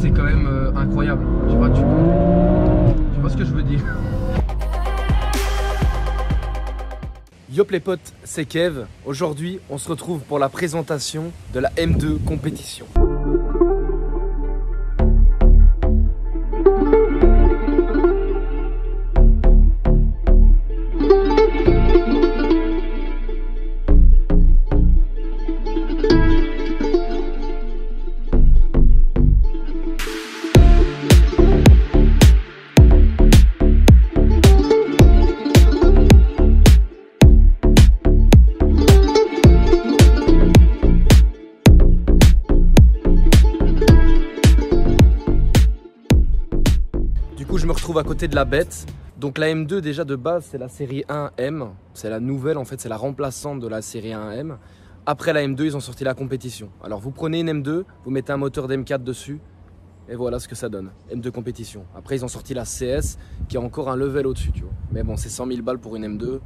c'est quand même incroyable. Tu vois ce que je veux dire. Yop les potes, c'est Kev. Aujourd'hui, on se retrouve pour la présentation de la M2 compétition. Je me retrouve à côté de la bête. Donc la M2 déjà de base c'est la série 1M. C'est la nouvelle en fait, c'est la remplaçante de la série 1M. Après la M2 ils ont sorti la compétition. Alors vous prenez une M2, vous mettez un moteur d'M4 dessus. Et voilà ce que ça donne, M2 compétition. Après ils ont sorti la CS qui est encore un level au-dessus tu vois. Mais bon c'est 100 000 balles pour une M2.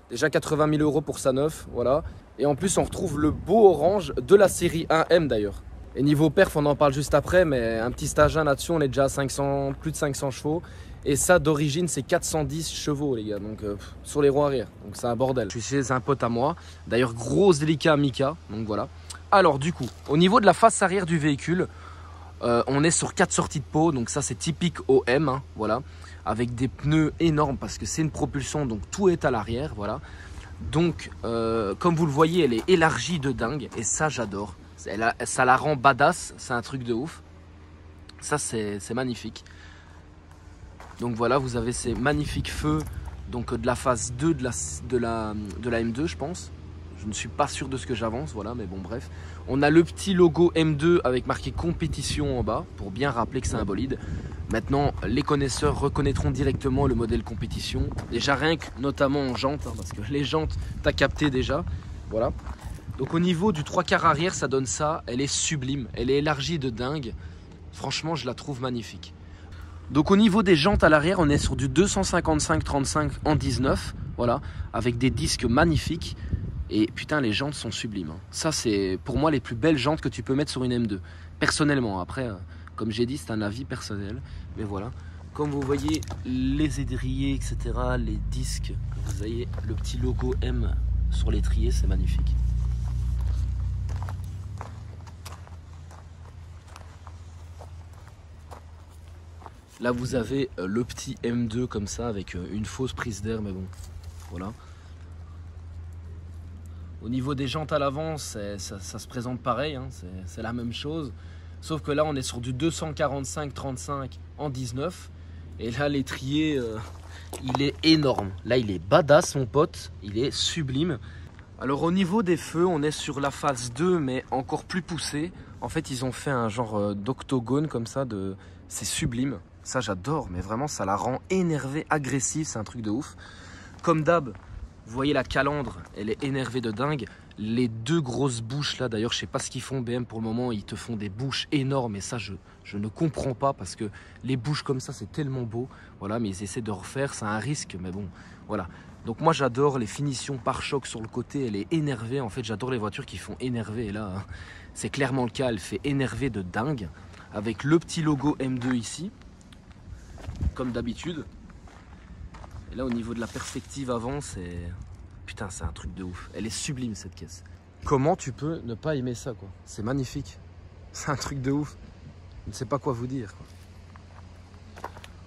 Déjà 80 000 € pour sa neuf, voilà. Et en plus on retrouve le beau orange de la série 1M d'ailleurs. Et niveau perf, on en parle juste après, mais un petit stage 1 là-dessus, on est déjà à plus de 500 chevaux. Et ça, d'origine, c'est 410 chevaux, les gars, donc sur les roues arrière. Donc c'est un bordel. Je suis chez un pote à moi, d'ailleurs, gros délicat Mika, donc voilà. Alors du coup, au niveau de la face arrière du véhicule, on est sur 4 sorties de pot, donc ça c'est typique OM, hein, voilà. Avec des pneus énormes, parce que c'est une propulsion, donc tout est à l'arrière, voilà. Donc, comme vous le voyez, elle est élargie de dingue, et ça j'adore. Ça la rend badass, c'est un truc de ouf. Ça c'est magnifique. Donc voilà, vous avez ces magnifiques feux donc de la phase 2 de la M2 je pense. Je ne suis pas sûr de ce que j'avance, voilà, mais bon bref. On a le petit logo M2 avec marqué compétition en bas pour bien rappeler que c'est un bolide. Maintenant, les connaisseurs reconnaîtront directement le modèle compétition. Déjà rien que notamment en jantes, hein, parce que les jantes, t'as capté déjà. Voilà. Donc au niveau du 3/4 arrière, ça donne ça. Elle est sublime, elle est élargie de dingue. Franchement, je la trouve magnifique. Donc au niveau des jantes à l'arrière, on est sur du 255-35 en 19. Voilà, avec des disques magnifiques. Et putain, les jantes sont sublimes. Hein. Ça, c'est pour moi les plus belles jantes que tu peux mettre sur une M2. Personnellement, après, comme j'ai dit, c'est un avis personnel. Mais voilà. Comme vous voyez, les étriers, etc., les disques, vous voyez le petit logo M sur l'étrier, c'est magnifique. Là vous avez le petit M2 comme ça avec une fausse prise d'air, mais bon, voilà. Au niveau des jantes à l'avant, ça se présente pareil, hein, c'est la même chose. Sauf que là on est sur du 245-35 en 19. Et là l'étrier, il est énorme. Là il est badass mon pote, il est sublime. Alors au niveau des feux, on est sur la phase 2 mais encore plus poussé. En fait ils ont fait un genre d'octogone comme ça, c'est sublime. Ça j'adore, mais vraiment ça la rend énervée, agressive, c'est un truc de ouf. Comme d'hab, vous voyez la calandre, elle est énervée de dingue. Les deux grosses bouches là, d'ailleurs je sais pas ce qu'ils font BM pour le moment, ils te font des bouches énormes et ça je ne comprends pas parce que les bouches comme ça c'est tellement beau. Voilà, mais ils essaient de refaire, c'est un risque, mais bon, voilà. Donc moi j'adore les finitions pare-choc sur le côté, elle est énervée. En fait j'adore les voitures qui font énerver et là hein, c'est clairement le cas, elle fait énerver de dingue. Avec le petit logo M2 ici. Comme d'habitude. Et là au niveau de la perspective avant, c'est... Putain, c'est un truc de ouf. Elle est sublime cette caisse. Comment tu peux ne pas aimer ça quoi? C'est magnifique. C'est un truc de ouf. Je ne sais pas quoi vous dire quoi.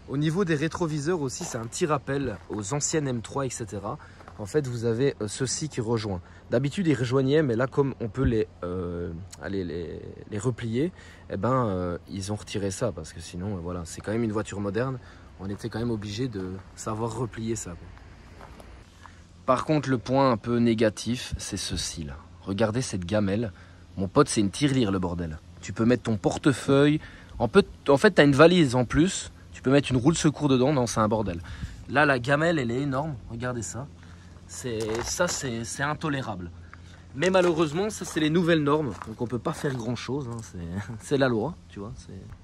Au niveau des rétroviseurs aussi, c'est un petit rappel aux anciennes M3, etc. En fait, vous avez ceci qui rejoint. D'habitude, ils rejoignaient, mais là, comme on peut les replier, eh ben, ils ont retiré ça parce que sinon, voilà, c'est quand même une voiture moderne. On était quand même obligé de savoir replier ça. Quoi. Par contre, le point un peu négatif, c'est ceci là. Regardez cette gamelle. Mon pote, c'est une tirelire le bordel. Tu peux mettre ton portefeuille. En fait, tu as une valise en plus. Tu peux mettre une roue de secours dedans. Non, c'est un bordel. Là, la gamelle, elle est énorme. Regardez ça. C'est intolérable. Mais malheureusement, ça, c'est les nouvelles normes. Donc, on peut pas faire grand-chose. Hein. C'est la loi, tu vois.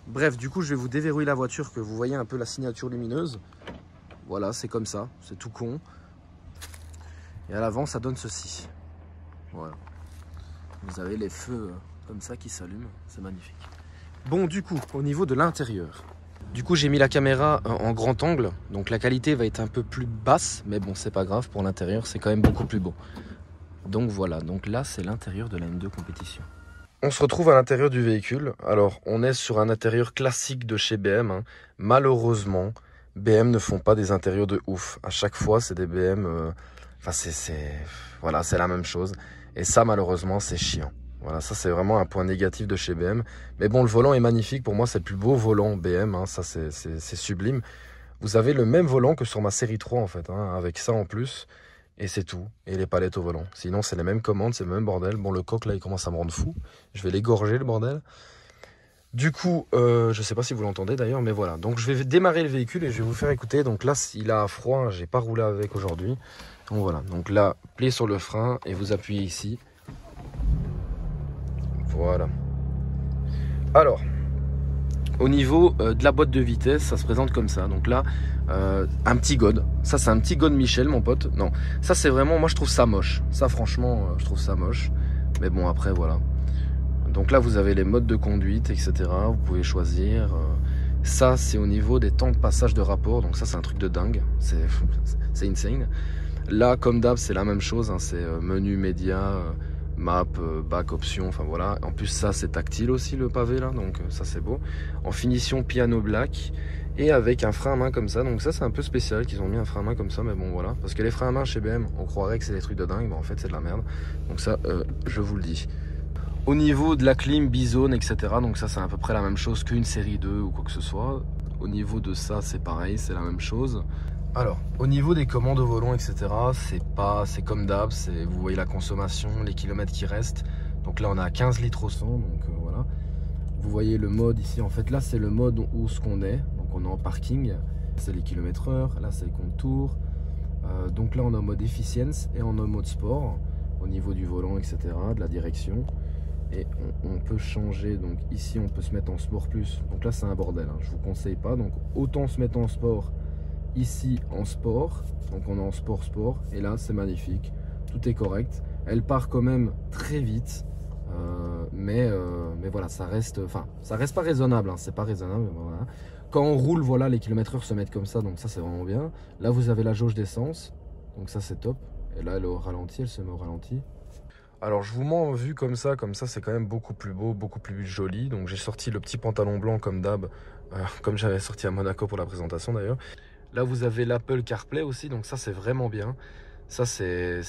Bref, du coup, je vais vous déverrouiller la voiture, que vous voyez un peu la signature lumineuse. Voilà, c'est comme ça. C'est tout con. Et à l'avant, ça donne ceci. Voilà. Vous avez les feux comme ça qui s'allument. C'est magnifique. Bon, du coup, au niveau de l'intérieur. Du coup, j'ai mis la caméra en grand angle, donc la qualité va être un peu plus basse, mais bon, c'est pas grave, pour l'intérieur, c'est quand même beaucoup plus beau. Donc voilà, donc là, c'est l'intérieur de la M2 compétition. On se retrouve à l'intérieur du véhicule. Alors, on est sur un intérieur classique de chez BM. Hein. Malheureusement, BM ne font pas des intérieurs de ouf. À chaque fois, c'est des BM... Enfin, voilà, c'est la même chose. Et ça, malheureusement, c'est chiant. Voilà, ça c'est vraiment un point négatif de chez BM. Mais bon, le volant est magnifique. Pour moi, c'est le plus beau volant BM. Hein. Ça, c'est sublime. Vous avez le même volant que sur ma série 3, en fait. Hein, avec ça en plus. Et c'est tout. Et les palettes au volant. Sinon, c'est les mêmes commandes, c'est le même bordel. Bon, le coq, là, il commence à me rendre fou. Je vais l'égorger, le bordel. Du coup, je sais pas si vous l'entendez d'ailleurs, mais voilà. Donc, je vais démarrer le véhicule et je vais vous faire écouter. Donc là, il a froid. J'ai pas roulé avec aujourd'hui. Donc voilà. Donc là, pliez sur le frein et vous appuyez ici. Voilà. Alors, au niveau de la boîte de vitesse, ça se présente comme ça. Donc là, un petit God. Ça, c'est un petit God Michel, mon pote. Non, ça, c'est vraiment... Moi, je trouve ça moche. Ça, franchement, je trouve ça moche. Mais bon, après, voilà. Donc là, vous avez les modes de conduite, etc. Vous pouvez choisir. Ça, c'est au niveau des temps de passage de rapport. Donc ça, c'est un truc de dingue. C'est insane. Là, comme d'hab, c'est la même chose. Hein. C'est menu média... map, back, option, enfin voilà. En plus ça c'est tactile aussi le pavé là, donc ça c'est beau. En finition piano black et avec un frein à main comme ça, donc ça c'est un peu spécial qu'ils ont mis un frein à main comme ça, mais bon voilà. Parce que les freins à main chez BM, on croirait que c'est des trucs de dingue, mais en fait c'est de la merde. Donc ça, je vous le dis. Au niveau de la clim, bizone, etc. Donc ça c'est à peu près la même chose qu'une série 2 ou quoi que ce soit. Au niveau de ça c'est pareil, c'est la même chose. Alors, au niveau des commandes au volant, etc., c'est comme d'hab, vous voyez la consommation, les kilomètres qui restent. Donc là, on a 15 litres au 100, donc voilà. Vous voyez le mode ici, en fait, là, c'est le mode où ce qu'on est. Donc on est en parking, c'est les kilomètres heure, là, c'est le compte-tour. Donc là, on est en mode efficience et on est en mode sport, au niveau du volant, etc., de la direction. Et on peut changer, donc ici, on peut se mettre en sport plus. Donc là, c'est un bordel, hein, je vous conseille pas. Donc autant se mettre en sport. Ici en sport, donc on est en sport et là c'est magnifique, tout est correct. Elle part quand même très vite, mais voilà, ça reste pas raisonnable, hein, c'est pas raisonnable, mais voilà. Quand on roule, voilà, les kilomètres heure se mettent comme ça, donc ça c'est vraiment bien. Là vous avez la jauge d'essence, donc ça c'est top. Et là elle est au ralenti, elle se met au ralenti. Alors je vous mets en vue comme ça c'est quand même beaucoup plus beau, beaucoup plus joli. Donc j'ai sorti le petit pantalon blanc comme d'hab, comme j'avais sorti à Monaco pour la présentation d'ailleurs. Là, vous avez l'Apple CarPlay aussi, donc ça, c'est vraiment bien. Ça, c'est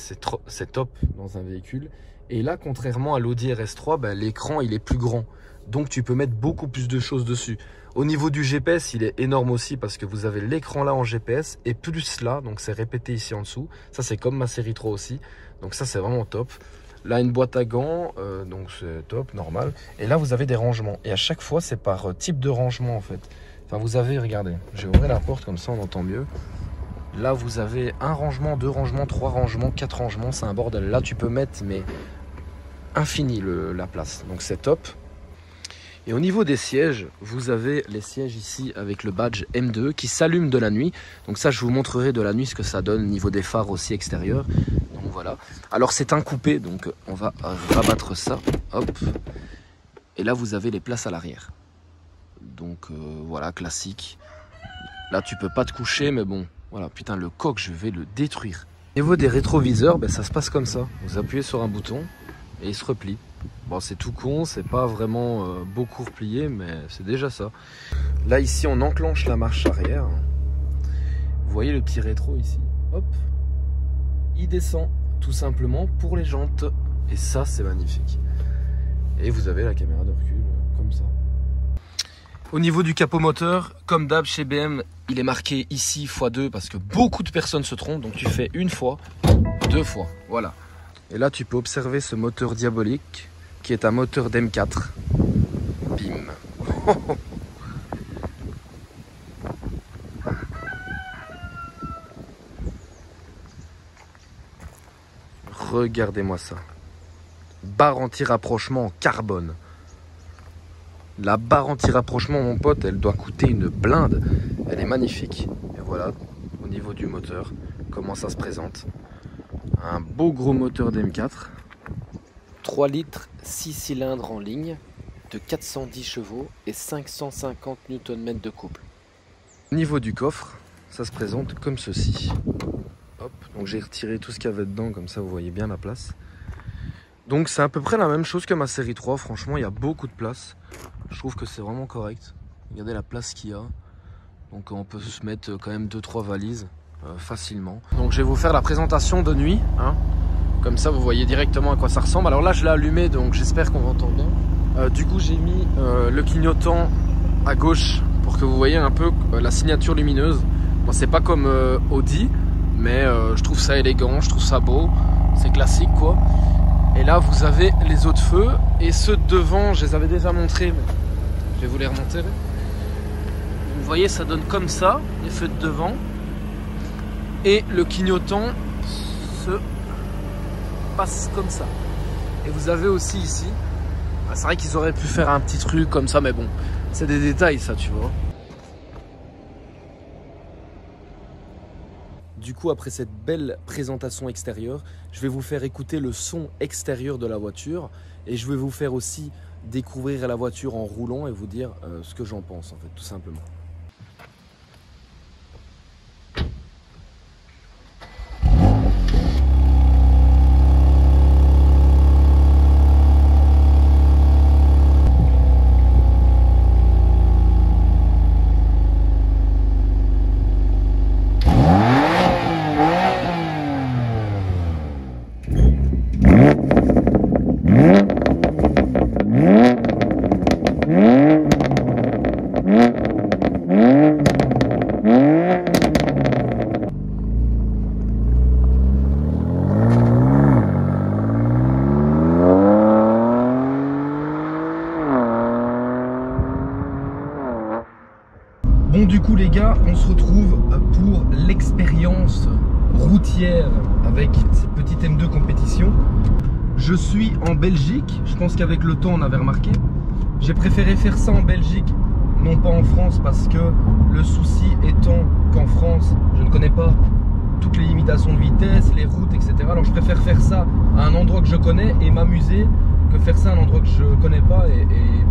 top dans un véhicule. Et là, contrairement à l'Audi RS3, ben, l'écran, il est plus grand. Donc, tu peux mettre beaucoup plus de choses dessus. Au niveau du GPS, il est énorme aussi parce que vous avez l'écran là en GPS et plus là, donc c'est répété ici en dessous. Ça, c'est comme ma série 3 aussi. Donc ça, c'est vraiment top. Là, une boîte à gants, donc c'est top, normal. Et là, vous avez des rangements. Et à chaque fois, c'est par type de rangement, en fait. Enfin, vous avez, regardez, j'ai ouvert la porte comme ça, on entend mieux. Là, vous avez un rangement, 2 rangements, 3 rangements, 4 rangements, c'est un bordel. Là, tu peux mettre, mais infini la place. Donc, c'est top. Et au niveau des sièges, vous avez les sièges ici avec le badge M2 qui s'allume de la nuit. Donc ça, je vous montrerai de la nuit ce que ça donne au niveau des phares aussi extérieurs. Donc voilà. Alors, c'est un coupé, donc on va rabattre ça. Hop. Et là, vous avez les places à l'arrière. Donc voilà, classique. Là tu peux pas te coucher, mais bon, voilà, putain, le coq, je vais le détruire. Au niveau des rétroviseurs, ben, ça se passe comme ça. Vous appuyez sur un bouton et il se replie. Bon, c'est tout con, c'est pas vraiment beaucoup replié, mais c'est déjà ça. Là ici, on enclenche la marche arrière. Vous voyez le petit rétro ici. Hop, il descend tout simplement pour les jantes. Et ça, c'est magnifique. Et vous avez la caméra de recul comme ça. Au niveau du capot moteur, comme d'hab chez BM, il est marqué ici x2 parce que beaucoup de personnes se trompent. Donc tu fais une fois, 2 fois, voilà. Et là tu peux observer ce moteur diabolique qui est un moteur d'M4. Bim. Regardez-moi ça. Barre anti-rapprochement en carbone. La barre anti-rapprochement, mon pote, elle doit coûter une blinde. Elle est magnifique. Et voilà, au niveau du moteur, comment ça se présente. Un beau gros moteur d'M4. 3 litres, 6 cylindres en ligne. de 410 chevaux et 550 Nm de couple. Au niveau du coffre, ça se présente comme ceci. Hop, donc j'ai retiré tout ce qu'il y avait dedans, comme ça vous voyez bien la place. Donc c'est à peu près la même chose que ma série 3, franchement il y a beaucoup de place. Je trouve que c'est vraiment correct. Regardez la place qu'il y a. Donc on peut se mettre quand même 2-3 valises facilement. Donc je vais vous faire la présentation de nuit, hein. Comme ça vous voyez directement à quoi ça ressemble. Alors là je l'ai allumé, donc j'espère qu'on m'entend bien. Du coup j'ai mis le clignotant à gauche pour que vous voyez un peu la signature lumineuse. Bon, c'est pas comme Audi, mais je trouve ça élégant, je trouve ça beau, c'est classique quoi. Et là vous avez les autres feux, et ceux de devant je les avais déjà montrés, mais je vais vous les remonter. Vous voyez, ça donne comme ça, les feux de devant, et le clignotant se passe comme ça. Et vous avez aussi ici, c'est vrai qu'ils auraient pu faire un petit truc comme ça, mais bon, c'est des détails ça, tu vois. Du coup, après cette belle présentation extérieure, je vais vous faire écouter le son extérieur de la voiture, et je vais vous faire aussi découvrir la voiture en roulant et vous dire ce que j'en pense en fait, tout simplement. Bon, du coup les gars, on se retrouve pour l'expérience routière avec cette petite M2 compétition. Je suis en Belgique, je pense qu'avec le temps on avait remarqué. J'ai préféré faire ça en Belgique, non pas en France, parce que le souci étant qu'en France, je ne connais pas toutes les limitations de vitesse, les routes, etc. Alors je préfère faire ça à un endroit que je connais et m'amuser, que faire ça à un endroit que je connais pas et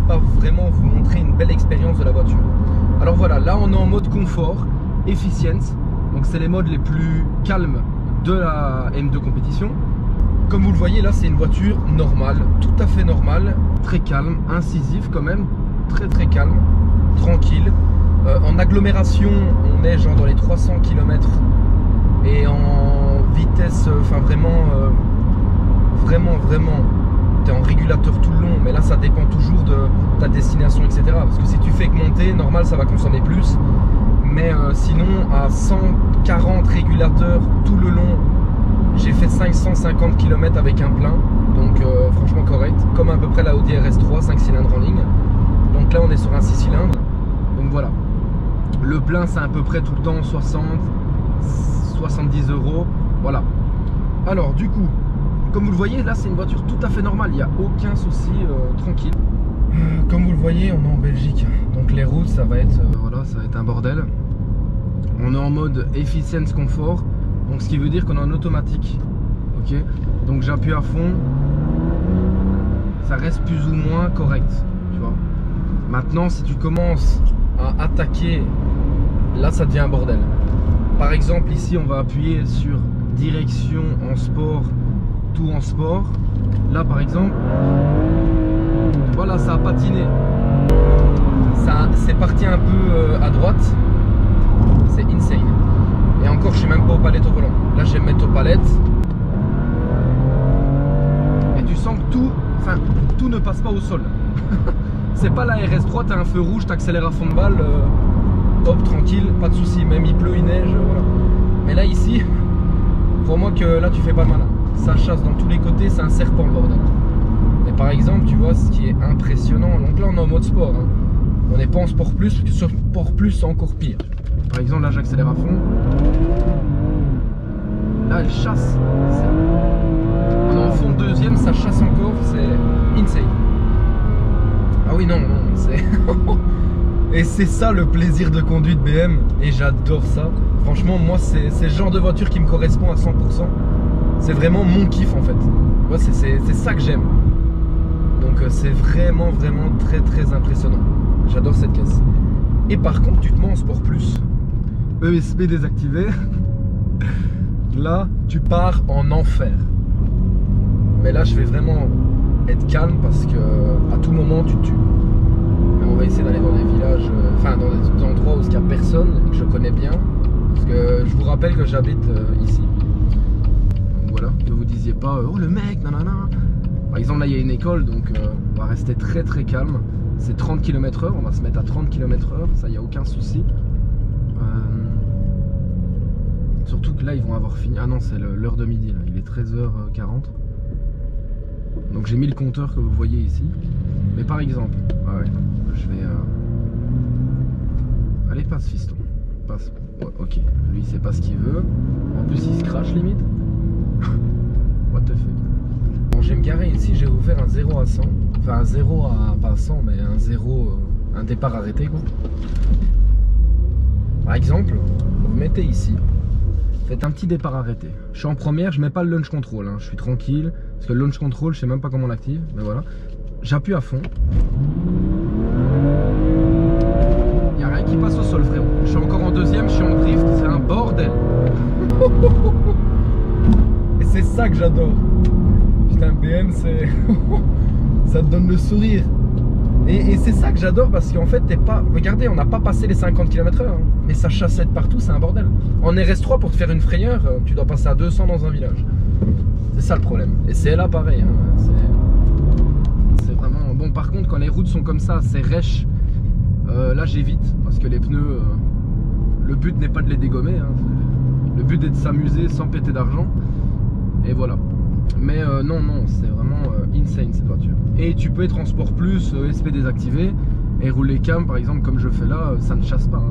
pas vraiment vous montrer une belle expérience de la voiture. Alors voilà, là on est en mode confort, efficience, donc c'est les modes les plus calmes de la M2 compétition. Comme vous le voyez là, c'est une voiture normale, tout à fait normale, très calme, incisive quand même, très calme, tranquille. En agglomération, on est genre dans les 300 km et en vitesse, enfin vraiment, tu es en régulateur tout le long, mais là ça dépend toujours de ta destination, etc. Parce que si tu fais que monter, normal ça va consommer plus, mais sinon à 140 régulateurs tout le long, j'ai fait 550 km avec un plein, donc franchement correct, comme à peu près la Audi RS3, 5 cylindres en ligne. Donc là on est sur un 6 cylindres, donc voilà. Le plein c'est à peu près tout le temps 70 €, voilà. Alors du coup, comme vous le voyez, là c'est une voiture tout à fait normale, il n'y a aucun souci, tranquille. Comme vous le voyez, on est en Belgique, donc les routes ça va être, voilà, ça va être un bordel. On est en mode efficience confort, donc ce qui veut dire qu'on est en automatique, ok. Donc j'appuie à fond, ça reste plus ou moins correct, tu vois. Maintenant si tu commences à attaquer, là ça devient un bordel. Par exemple ici on va appuyer sur direction en sport, tout en sport. Là par exemple, voilà, ça a patiné, c'est parti un peu à droite, c'est insane. Et encore je suis même pas aux palettes au volant. Là je vais me mettre aux palettes et tu sens que tout ne passe pas au sol. C'est pas la RS3, t'as un feu rouge, t'accélères à fond de balle, hop, tranquille, pas de souci, même il pleut, il neige, voilà. Mais là ici, crois-moi que là tu fais pas mal. Ça chasse dans tous les côtés, c'est un serpent le bordel. Et par exemple, tu vois ce qui est impressionnant, donc là on est en mode sport, hein. On n'est pas en sport plus, parce que sur sport plus c'est encore pire. Par exemple là j'accélère à fond. Là elle chasse. On est en fond de deuxième, ça chasse encore, c'est insane. Ah oui non, c'est... Et c'est ça le plaisir de conduite BM, et j'adore ça. Franchement moi c'est le genre de voiture qui me correspond à 100%. C'est vraiment mon kiff en fait. C'est ça que j'aime. Donc c'est vraiment très très impressionnant. J'adore cette caisse. Et par contre tu te mets en sport plus, ESP désactivé. Là tu pars en enfer. Mais là je vais vraiment être calme parce que à tout moment tu te tues. Mais on va essayer d'aller dans des villages, enfin dans des endroits où il n'y a personne et que je connais bien. Parce que je vous rappelle que j'habite ici. Donc voilà, que vous disiez pas oh le mec nanana. Par exemple là il y a une école donc on va rester très calme. C'est 30 km/h, on va se mettre à 30 km/h, ça y a aucun souci. Surtout que là ils vont avoir fini. Ah non c'est l'heure de midi là, il est 13h40. Donc j'ai mis le compteur que vous voyez ici. Mais par exemple, ouais, je vais... Allez passe fiston, passe. Ouais, ok, lui il sait pas ce qu'il veut. En plus il se crache limite. What the fuck. Bon je vais me garer ici, j'ai ouvert un 0 à 100. Enfin un 0 à... pas à 100 mais un 0... un départ arrêté quoi. Par exemple, vous mettez ici. Faites un petit départ arrêté. Je suis en première, je mets pas le launch control, hein. Je suis tranquille. Parce que le launch control, je sais même pas comment on l'active. Mais voilà. J'appuie à fond. Il n'y a rien qui passe au sol, frérot. Je suis encore en deuxième, je suis en drift. C'est un bordel. Et c'est ça que j'adore. Putain, BM, c'est... ça te donne le sourire. Et c'est ça que j'adore parce qu'en fait t'es pas... Regardez, on n'a pas passé les 50 km/h hein, mais ça chassait de partout, c'est un bordel. En RS3 pour te faire une frayeur, tu dois passer à 200 dans un village. C'est ça le problème. Et c'est là pareil hein. C'est vraiment... Bon par contre quand les routes sont comme ça, c'est rêche, là j'évite parce que les pneus, le but n'est pas de les dégommer hein. Le but est de s'amuser sans péter d'argent. Et voilà. Mais non, c'est vraiment insane cette voiture. Et tu peux être en sport plus, ESP désactivé, et rouler cam par exemple comme je fais là, ça ne chasse pas. Hein.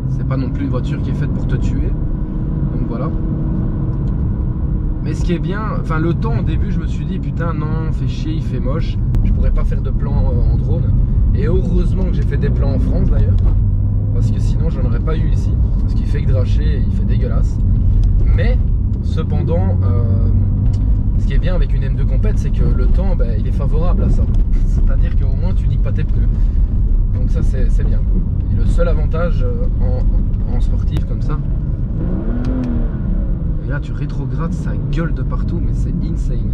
C'est pas non plus une voiture qui est faite pour te tuer. Donc voilà. Mais ce qui est bien, enfin le temps au début je me suis dit putain non, fait chier, il fait moche. Je pourrais pas faire de plan en drone. Et heureusement que j'ai fait des plans en France d'ailleurs. Parce que sinon j'en aurais pas eu ici. Parce qu'il fait dracher, il fait dégueulasse. Mais cependant... ce qui est bien avec une M2 compète, c'est que le temps, ben, il est favorable à ça. C'est-à-dire qu'au moins tu niques pas tes pneus. Donc ça c'est bien. Et le seul avantage en sportif comme ça. Et là tu rétrogrades, ça gueule de partout, mais c'est insane.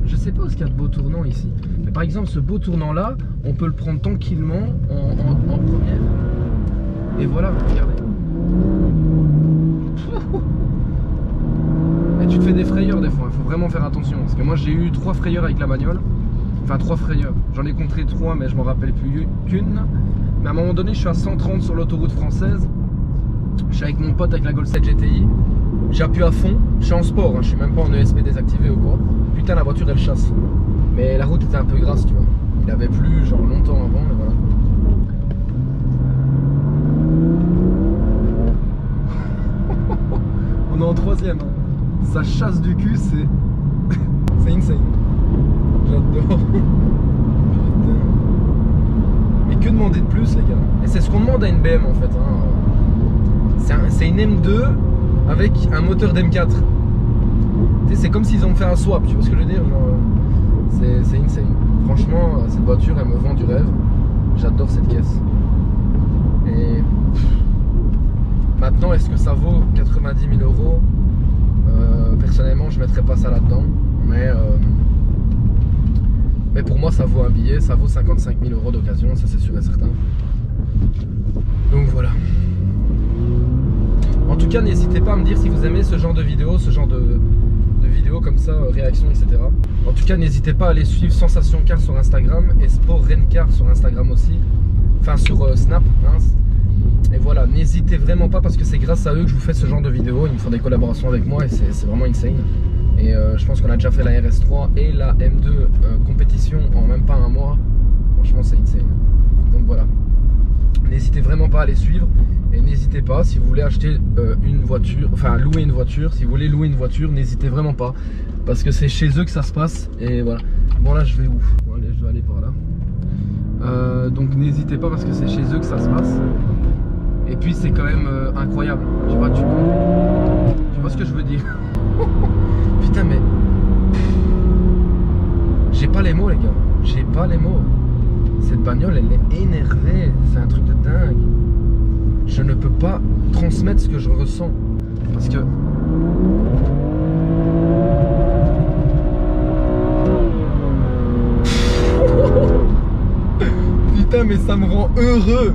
Je sais pas où il y a de beaux tournants ici. Mais par exemple ce beau tournant là, on peut le prendre tranquillement en première. Et voilà, regardez. Et tu te fais des frayeurs des fois, il faut vraiment faire attention. Parce que moi j'ai eu 3 frayeurs avec la bagnole. Enfin 3 frayeurs. J'en ai compté 3 mais je m'en rappelle plus qu'une. Mais à un moment donné je suis à 130 sur l'autoroute française. Je suis avec mon pote avec la Golf 7 GTI. J'appuie à fond, je suis en sport, hein. Je suis même pas en ESP désactivé ou quoi. Putain la voiture elle chasse. Mais la route était un peu grasse tu vois. Il avait plu genre longtemps avant mais voilà. On est en 3ème hein. Ça chasse du cul, c'est insane. J'adore. Mais que demander de plus les gars? Et c'est ce qu'on demande à une BM en fait hein. C'est une M2 avec un moteur d'M4. C'est comme s'ils ont fait un swap, tu vois ce que je veux dire? C'est insane. Franchement cette voiture elle me vend du rêve. J'adore cette caisse. Et maintenant est-ce que ça vaut 90 000 €? Personnellement je mettrais pas ça là-dedans, mais pour moi ça vaut un billet, ça vaut 55 000 € d'occasion, ça c'est sûr et certain. Donc voilà. En tout cas n'hésitez pas à me dire si vous aimez ce genre de vidéos, ce genre de vidéos comme ça, réactions etc. En tout cas n'hésitez pas à aller suivre Sensation Car sur Instagram et Sport Rencar sur Instagram aussi, enfin sur Snap hein. Et voilà, n'hésitez vraiment pas parce que c'est grâce à eux que je vous fais ce genre de vidéos. Ils me font des collaborations avec moi et c'est vraiment insane. Et je pense qu'on a déjà fait la RS3 et la M2 compétition en même pas un mois. Franchement c'est insane. Donc voilà, n'hésitez vraiment pas à les suivre. Et n'hésitez pas si vous voulez acheter une voiture, enfin louer une voiture. Si vous voulez louer une voiture, n'hésitez vraiment pas. Parce que c'est chez eux que ça se passe. Et voilà. Bon là je vais où? Bon, allez, je vais aller par là. Donc n'hésitez pas parce que c'est chez eux que ça se passe. Et puis c'est quand même incroyable, tu vois ce que je veux dire. Putain mais j'ai pas les mots les gars, pas les mots. Cette bagnole, elle est énervée. C'est un truc de dingue. Je ne peux pas transmettre ce que je ressens. Parce que... Putain, mais ça me rend heureux.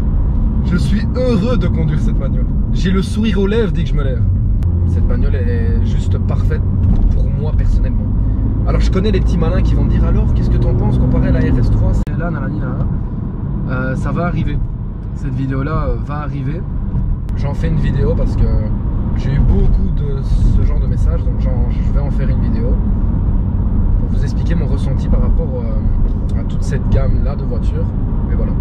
Je suis heureux de conduire cette bagnole. J'ai le sourire aux lèvres dès que je me lève. Cette bagnole, elle est juste parfaite pour moi personnellement. Alors je connais les petits malins qui vont me dire alors qu'est-ce que t'en penses comparé à la RS3, c'est là, nanani, nanana. Ça va arriver. Cette vidéo là va arriver. J'en fais une vidéo parce que j'ai eu beaucoup de ce genre de messages, donc je vais en faire une vidéo pour vous expliquer mon ressenti par rapport à toute cette gamme là de voitures. Mais voilà,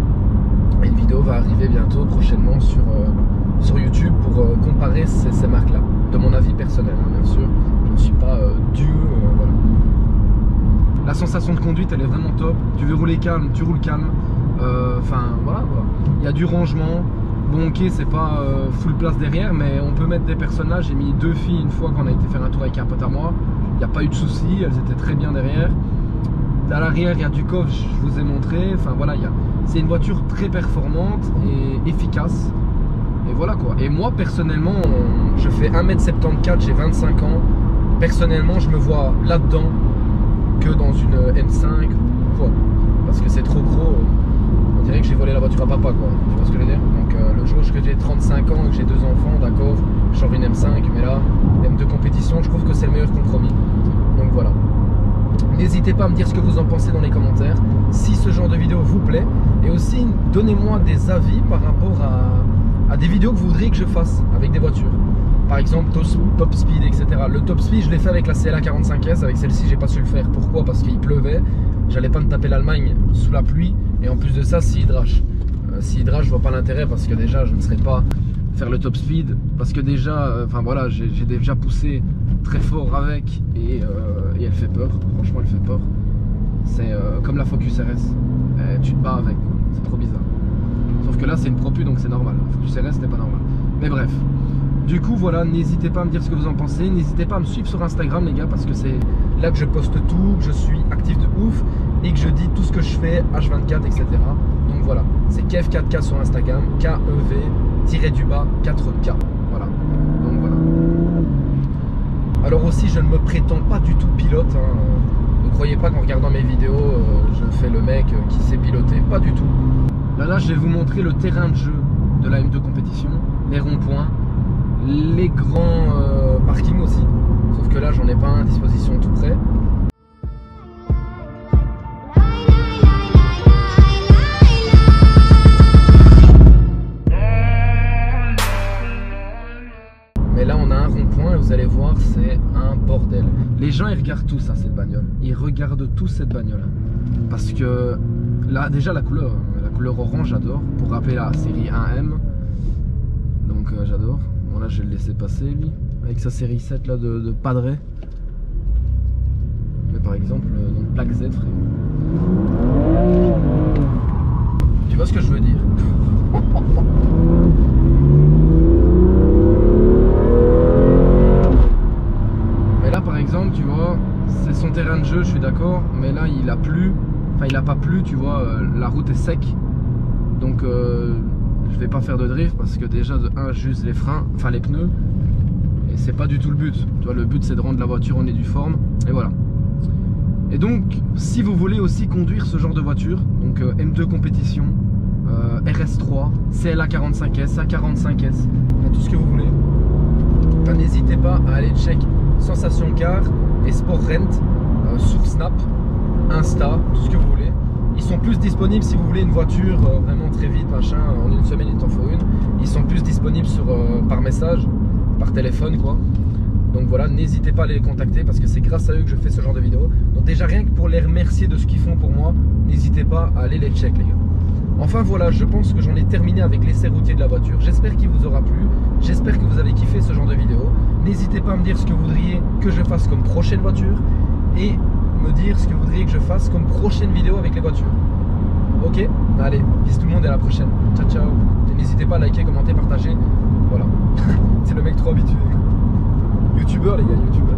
une vidéo va arriver bientôt, prochainement sur YouTube pour comparer ces marques là, de mon avis personnel hein, bien sûr. Je ne suis pas Dieu, voilà. La sensation de conduite elle est vraiment top. Tu veux rouler calme, tu roules calme. Enfin voilà. Il y a du rangement. Bon ok, c'est pas full place derrière, mais on peut mettre des personnes là. J'ai mis 2 filles une fois qu'on a été faire un tour avec un pote à moi. Il n'y a pas eu de soucis, elles étaient très bien derrière. À l'arrière il y a du coffre, je vous ai montré. Enfin voilà, c'est une voiture très performante et efficace. Et voilà quoi. Et moi personnellement, je fais 1m74, j'ai 25 ans. Personnellement, je me vois là-dedans que dans une M5 ou quoi. Parce que c'est trop gros. On dirait que j'ai volé la voiture à papa quoi. Tu vois ce que je veux dire? Donc le jour que j'ai 35 ans et que j'ai 2 enfants, d'accord, je sors une M5, mais là, M2 compétition, je trouve que c'est le meilleur compromis. Donc voilà. N'hésitez pas à me dire ce que vous en pensez dans les commentaires, si ce genre de vidéo vous plaît. Et aussi, donnez-moi des avis par rapport à des vidéos que vous voudriez que je fasse avec des voitures. Par exemple, top speed, etc. Le top speed, je l'ai fait avec la CLA 45S. Avec celle-ci, j'ai pas su le faire. Pourquoi? Parce qu'il pleuvait. J'allais pas me taper l'Allemagne sous la pluie. Et en plus de ça, s'il drache. S'il drache, je vois pas l'intérêt parce que déjà, je ne serais pas faire le top speed. Parce que déjà, enfin voilà, j'ai déjà poussé très fort avec et elle fait peur. Franchement, elle fait peur. C'est comme la Focus RS. Tu te bats avec. C'est trop bizarre. Sauf que là, c'est une propu, donc c'est normal. La Focus RS, c'était pas normal. Mais bref. Du coup voilà, n'hésitez pas à me dire ce que vous en pensez. N'hésitez pas à me suivre sur Instagram les gars, parce que c'est là que je poste tout, que je suis actif de ouf et que je dis tout ce que je fais, H24, etc. Donc voilà, c'est Kev4K sur Instagram, KEV-4K. Voilà, donc voilà. Alors aussi, je ne me prétends pas du tout pilote hein. Ne croyez pas qu'en regardant mes vidéos, je fais le mec qui sait piloter, pas du tout. Là, je vais vous montrer le terrain de jeu de la M2 compétition, les ronds-points, les grands parkings aussi, sauf que là j'en ai pas un à disposition tout près. Mais là on a un rond-point et vous allez voir, c'est un bordel. Les gens ils regardent tout ça, cette bagnole, ils regardent tout cette bagnole parce que là déjà la couleur orange j'adore, pour rappeler la série 1M, donc j'adore. Bon là je vais le laisser passer lui, avec sa série 7 là de padré. Mais par exemple, donc plaque Z frère. Tu vois ce que je veux dire? Mais là par exemple tu vois, c'est son terrain de jeu, je suis d'accord. Mais là il a plu, enfin il a pas plu tu vois, la route est sec. Donc je vais pas faire de drift parce que déjà de 1 j'use les freins, enfin les pneus, et c'est pas du tout le but. Tu vois, le but c'est de rendre la voiture en éduforme et voilà. Et donc si vous voulez aussi conduire ce genre de voiture, donc M2 compétition, RS3, CLA 45S, A45S, tout ce que vous voulez, n'hésitez pas à aller check Sensation Car et Sport Rent sur Snap, Insta, tout ce que vous voulez. Ils sont plus disponibles si vous voulez une voiture vraiment très vite, machin, en une semaine il t'en faut une. Ils sont plus disponibles par message, par téléphone quoi. Donc voilà, n'hésitez pas à aller les contacter parce que c'est grâce à eux que je fais ce genre de vidéos. Donc déjà rien que pour les remercier de ce qu'ils font pour moi, n'hésitez pas à aller les check les gars. Enfin voilà, je pense que j'en ai terminé avec l'essai routier de la voiture. J'espère qu'il vous aura plu, j'espère que vous avez kiffé ce genre de vidéo. N'hésitez pas à me dire ce que vous voudriez que je fasse comme prochaine voiture et me dire ce que vous voudriez que je fasse comme prochaine vidéo avec les voitures. Ok, allez, bisous tout le monde et à la prochaine. Ciao ciao. Et n'hésitez pas à liker, commenter, partager. Voilà. C'est le mec trop habitué. Youtubeur les gars, youtubeur.